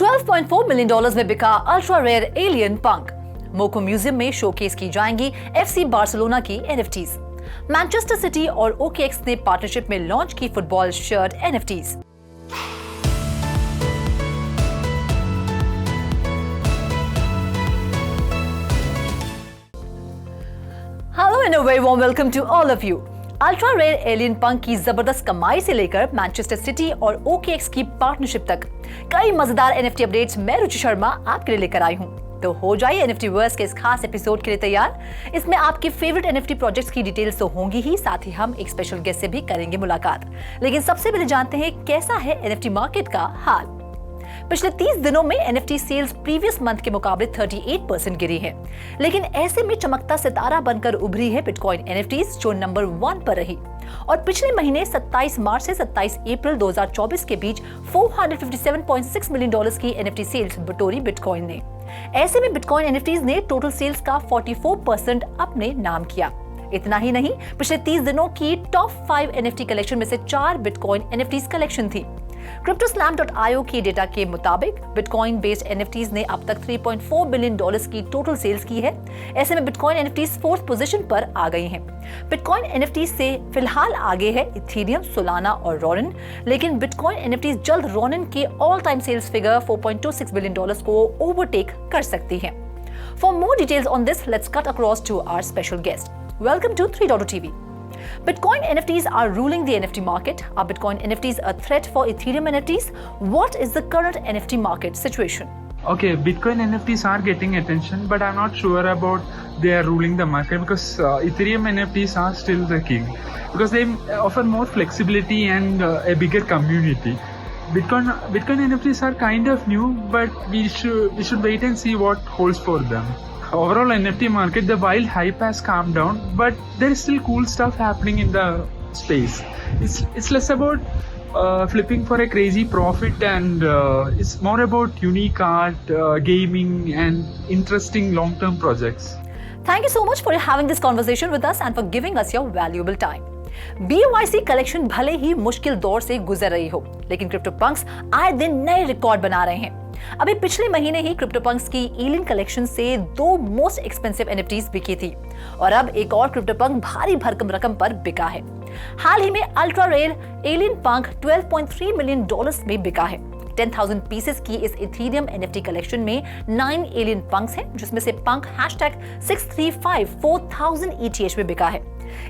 $12.4 million में बिका ultra rare alien पंक। मोको म्यूजियम में शोकेस की जाएंगी FC बार्सिलोना की NFTs। मैनचेस्टर सिटी और OKX ने पार्टनरशिप में लॉन्च की football shirt NFTs। Hello and a very warm welcome to all of you. Ultra rare alien punk की जबरदस्त कमाई से लेकर मैनचेस्टर सिटी और OKX की पार्टनरशिप तक कई मजेदार NFT अपडेट्स मैं रुचि शर्मा आपके लिए लेकर आई हूं। तो हो जाइए NFT वर्स के इस खास एपिसोड के लिए तैयार। इसमें आपके फेवरेट NFT प्रोजेक्ट्स की डिटेल्स तो होंगी ही, साथ ही हम एक स्पेशल गेस्ट से भी करेंगे मुलाकात। लेकिन सबसे पहले जानते हैं कैसा है NFT मार्केट का हाल। पिछले 30 दिनों में NFT सेल्स प्रीवियस मंथ के मुकाबले 38% गिरी है। लेकिन ऐसे में चमकता सितारा बनकर उभरी है बिटकॉइन NFTs, जो नंबर 1 पर रही। और पिछले महीने 27 मार्च से 27 अप्रैल 2024 के बीच $457.6 मिलियन की NFT सेल्स बटोरी बिटकॉइन ने। ऐसे में बिटकॉइन NFTs ने टोटल सेल्स का 44% अपने नाम किया। इतना ही नहीं, पिछले 30 दिनों की टॉप 5 NFT कलेक्शन में से 4 बिटकॉइन NFTs कलेक्शन थी। CryptoSlam.io की डेटा के मुताबिक बिटकॉइन बेस्ड NFTs ने अब तक $3.4 बिलियन की टोटल सेल्स की है। ऐसे में बिटकॉइन NFTs 4th पोजीशन पर आ गई हैं। बिटकॉइन NFTs से फिलहाल आगे है इथेरियम, सोलाना और रोनिन, लेकिन बिटकॉइन NFTs जल्द रोनिन के all time sales figure $4.26 billion को ओवरटेक कर सकती है। For more details on this, let's cut across to our special guest. Welcome to 3.0 TV. Bitcoin NFTs are ruling the NFT market. Are Bitcoin NFTs a threat for Ethereum NFTs? What is the current NFT market situation? Okay, Bitcoin NFTs are getting attention, but I'm not sure about they are ruling the market because Ethereum NFTs are still the king because they offer more flexibility and a bigger community. Bitcoin NFTs are kind of new, but we should wait and see what holds for them. Overall NFT market, the wild hype has calmed down, but there is still cool stuff happening in the space. It's less about flipping for a crazy profit, and it's more about unique art, gaming, and interesting long-term projects. Thank you so much for having this conversation with us and for giving us your valuable time. BYC collection भले ही मुश्किल दौर से गुजर रही हो, लेकिन CryptoPunks आए दिन नए रिकॉर्ड बना रहे हैं। अभी पिछले महीने ही CryptoPunks की एलियन कलेक्शन से 2 मोस्ट एक्सपेंसिव NFTs बिकी थी और अब एक और CryptoPunk भारी भरकम रकम पर बिका है। हाल ही में अल्ट्रा रेयर एलियन पंक $12.3 मिलियन में बिका है। 10,000 पीसेस की इस इथेरियम NFT कलेक्शन में 9 एलियन पंक्स हैं, जिसमें से पंक #6354000 ETH में बिका है।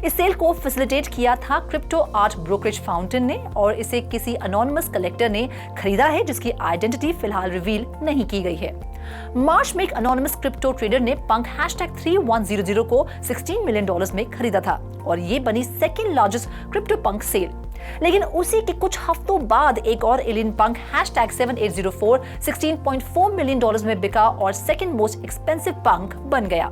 इस सेल को फैसिलिटेट किया था क्रिप्टो आर्ट ब्रोकरेज फाउंटेन ने और इसे किसी अनोनिमस कलेक्टर ने खरीदा है, जिसकी आइडेंटिटी फिलहाल रिवील नहीं की गई है। मार्च में एक अनोनिमस क्रिप्टो ट्रेडर ने पंक #3100 को $16 मिलियन में खरीदा था और ये बनी सेकेंड लार्जेस्ट क्रिप्टो पंक सेल। लेकिन उसी के कुछ हफ्तों बाद एक और एलियन पंक #7804 $16.4 मिलियन में बिका और सेकेंड मोस्ट एक्सपेंसिव पंक बन गया।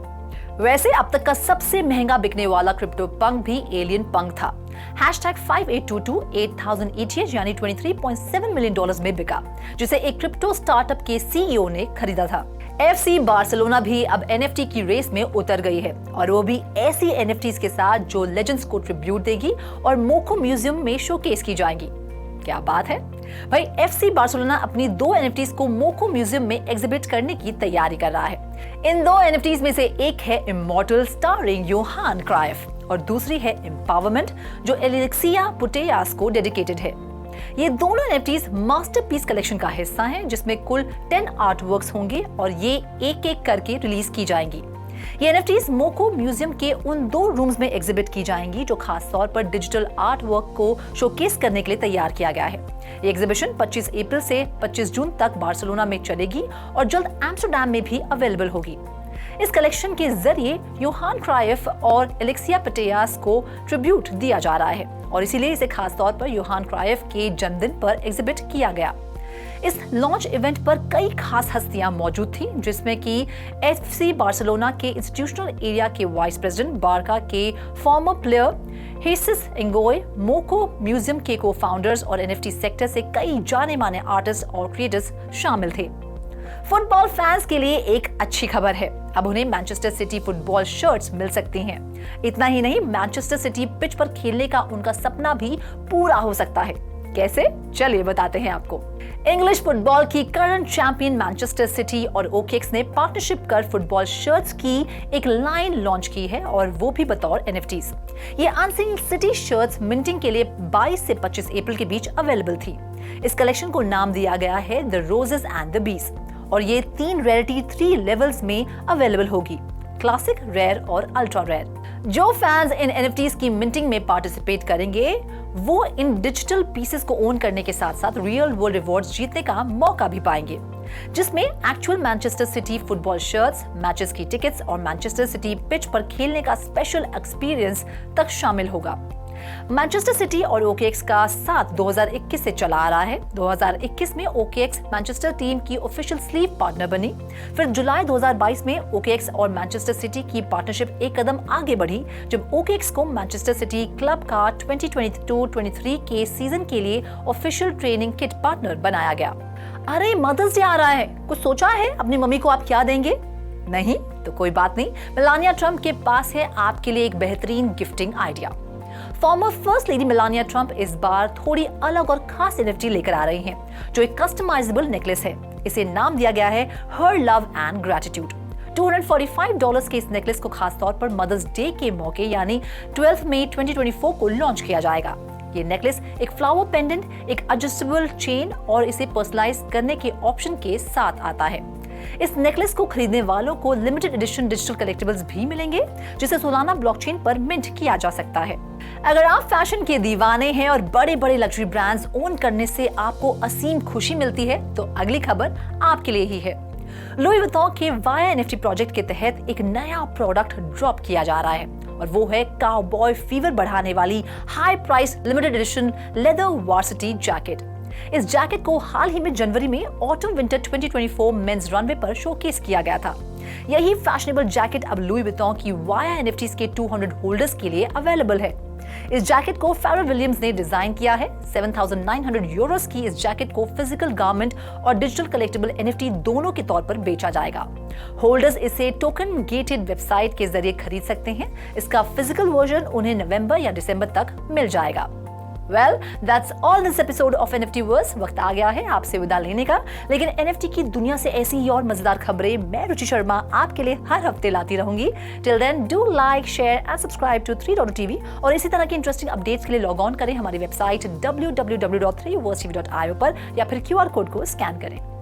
वैसे अब तक का सबसे महंगा बिकने वाला क्रिप्टो पंक भी एलियन पंक था। #5822 8000 ETH यानी $23.7 मिलियन में बिका, जिसे एक क्रिप्टो स्टार्टअप के CEO ने खरीदा था। FC बार्सिलोना भी अब NFT की रेस में उतर गई है और वो भी ऐसी NFTs के साथ जो लेजेंड्स को ट्रिब्यूट देगी और मोको म्यूजियम में शोकेस की जाएंगी। क्या बात है भाई, FC बार्सिलोना अपनी 2 NFTs को मोको म्यूजियम में एग्जिबिट करने की तैयारी कर रहा है। इन 2 NFTs में से एक है इमॉर्टल स्टारिंग योहान क्राइफ और दूसरी है एम्पावरमेंट, जो एलेक्सिया पुटेयास को डेडिकेटेड है। ये दोनों NFTs मास्टरपीस कलेक्शन का हिस्सा हैं, जिसमें कुल 10 आर्टवर्क्स होंगे और ये एक-एक करके रिलीज की जाएंगी। ये NFTs मोको म्यूजियम के उन 2 रूम्स में एग्जिबिट की जाएंगी जो खास तौर पर डिजिटल आर्ट वर्क को शोकेस करने के लिए तैयार किया गया है। ये एग्जीबिशन 25 अप्रैल से 25 जून तक बार्सिलोना में चलेगी और जल्द एम्स्टरडैम में भी अवेलेबल होगी। इस कलेक्शन के जरिए योहान क्राइफ और एलेक्सिया पुटेयास को ट्रिब्यूट दिया जा रहा है और इसीलिए इसे खास तौर पर योहान क्राइफ के जन्मदिन पर एग्जिबिट किया गया। इस लॉन्च इवेंट पर कई खास हस्तियां मौजूद थी, जिसमें कि FC बार्सिलोना के इंस्टीट्यूशनल एरिया के वाइस प्रेसिडेंट, बारका के फॉर्मर प्लेयर हेसिस एंगोए, मोको म्यूजियम के को-फाउंडर्स और NFT सेक्टर से कई जाने माने आर्टिस्ट और क्रिएटर्स शामिल थे। फुटबॉल फैंस के लिए एक अच्छी खबर है, अब उन्हें मैनचेस्टर सिटी फुटबॉल शर्ट्स मिल सकती हैं। इतना ही नहीं, मैनचेस्टर सिटी पिच पर खेलने का उनका सपना भी पूरा हो सकता है। कैसे? चलिए बताते हैं आपको। इंग्लिश फुटबॉल की करंट चैंपियन मैनचेस्टर सिटी और OKX ने पार्टनरशिप कर फुटबॉल शर्ट्स की एक लाइन लॉन्च की है और वो भी बतौर NFTs। ये अनसीन सिटी शर्ट्स मिंटिंग के लिए 22 से 25 अप्रैल के बीच अवेलेबल थी। इस कलेक्शन को नाम दिया गया है the roses and the bees और ये 3 रेयरिटी 3 लेवल्स में अवेलेबल होगी, क्लासिक, रेयर और अल्ट्रा रेयर। जो फैंस इन NFTs की मिंटिंग में पार्टिसिपेट करेंगे वो इन डिजिटल पीसेस को ओन करने के साथ साथ रियल वर्ल्ड रिवॉर्ड्स जीतने का मौका भी पाएंगे, जिसमें actual Manchester city football shirts, matches की टिकट्स और मैनचेस्टर सिटी पिच पर खेलने का स्पेशल एक्सपीरियंस तक शामिल होगा। मैनचेस्टर सिटी और OKX का साथ 2021 से चला आ रहा है। 2021 में OKX मैनचेस्टर टीम की ऑफिशियल स्लीव पार्टनर बनी। फिर जुलाई 2022 में OKX और मैनचेस्टर सिटी की पार्टनरशिप एक कदम आगे बढ़ी जब OKX को मैनचेस्टर सिटी क्लब का 2022-23 के सीजन के लिए ऑफिशियल ट्रेनिंग किट पार्टनर बनाया गया। अरे मदर्स डे आ रहा है, कुछ सोचा है अपनी मम्मी को आप क्या देंगे? नहीं तो कोई बात नहीं, मेलानिया ट्रंप के पास है आपके लिए एक बेहतरीन gifting idea. Farmer first lady Melania Trump इस बार थोड़ी अलग और खास NFT लेकर आ रही हैं, जो एक कस्टमाइजेबल नेकलेस है। इसे नाम दिया गया है हर लव एंड ग्रेटिट्यूड। $245 के इस नेकलेस को खास तौर पर मदर्स डे के मौके यानी 12 मई 2024 को लॉन्च किया जाएगा। ये नेकलेस एक फ्लावर पेंडेंट, एक एडजस्टेबल चेन और इसे पर्सनलाइज करने के ऑप्शन के साथ आता है। इस नेकलेस को खरीदने वालों को लिमिटेड एडिशन डिजिटल कलेक्टिबल्स भी मिलेंगे, जिसे सोलाना ब्लॉकचेन पर मिंट किया जा सकता है। अगर आप फैशन के दीवाने हैं और बड़े बड़े लग्जरी ब्रांड्स ओन करने से आपको असीम खुशी मिलती है, तो अगली खबर आपके लिए ही है। लुई विटॉन के वाया NFT प्रोजेक्ट के तहत एक नया प्रोडक्ट ड्रॉप किया जा रहा है और वो है काउबॉय फीवर बढ़ाने वाली high price limited edition leather varsity jacket. इस जैकेट को हाल ही में जनवरी में ऑटम विंटर 2024 मेंस रनवे पर शोकेस किया गया था। यही फैशनेबल जैकेट अब लुई विटॉन की वाया NFTs के 200 होल्डर्स के लिए अवेलेबल है। इस जैकेट को फेरल विलियम्स ने डिजाइन किया है। 7,900 यूरोस की इस जैकेट को फिजिकल गारमेंट और डिजिटल कलेक्टिबल NFT दोनों के तौर पर बेचा जाएगा। होल्डर्स इसे टोकन गेटेड वेबसाइट के जरिए खरीद सकते हैं। इसका फिजिकल वर्जन उन्हें नवंबर या दिसंबर तक मिल जाएगा। Well, that's all this episode of NFTverse। वक्त आ गया है आपसे विदा लेने का, लेकिन NFT की दुनिया से ऐसी ही और मजेदार खबरें मैं रुचि शर्मा आपके लिए हर हफ्ते लाती रहूंगी। Till then, do like, share and subscribe to 3.TV और इसी तरह की इंटरेस्टिंग अपडेट्स के लिए लॉग ऑन करें हमारी वेबसाइट www.3versetv.io पर या फिर QR कोड को स्कैन करें।